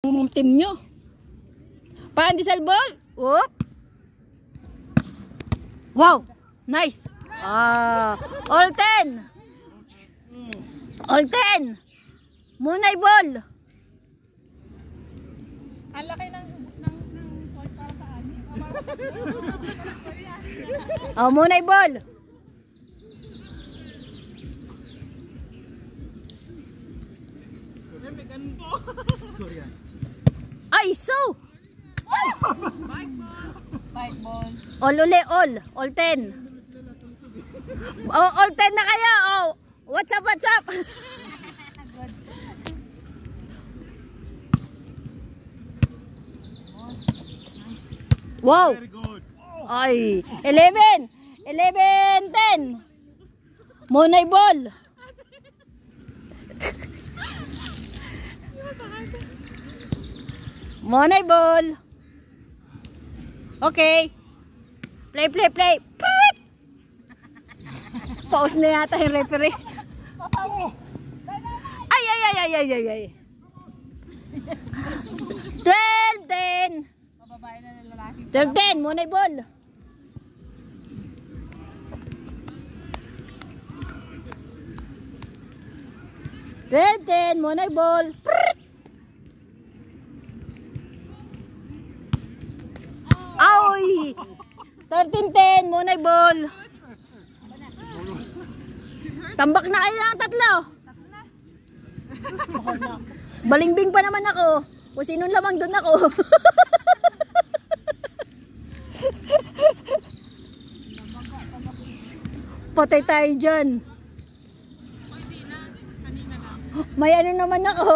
Team nyo. Pandesal ball. Whoop. Wow. Nice. All 10. All 10. Munay ball. Ang laki ng ball para sa amin. Munay ball. Ay, so. Bike ball. All uli, all. All 10. All 10 na kayo. What's up, what's up? Wow. Ay, 11. 11, 10. Munay ball. Munay ball. Okay. Play. Pause na yata yung referee. Ay. 12-10. Mababae na ng lalaki. 12-10, Munay ball. Munay ball. Ay! 13-10, Munay ball. Tambak na kayo ng tatlo. Balingbing pa naman ako. Kung sinong lamang doon ako. Patay tayo dyan. May ano naman ako.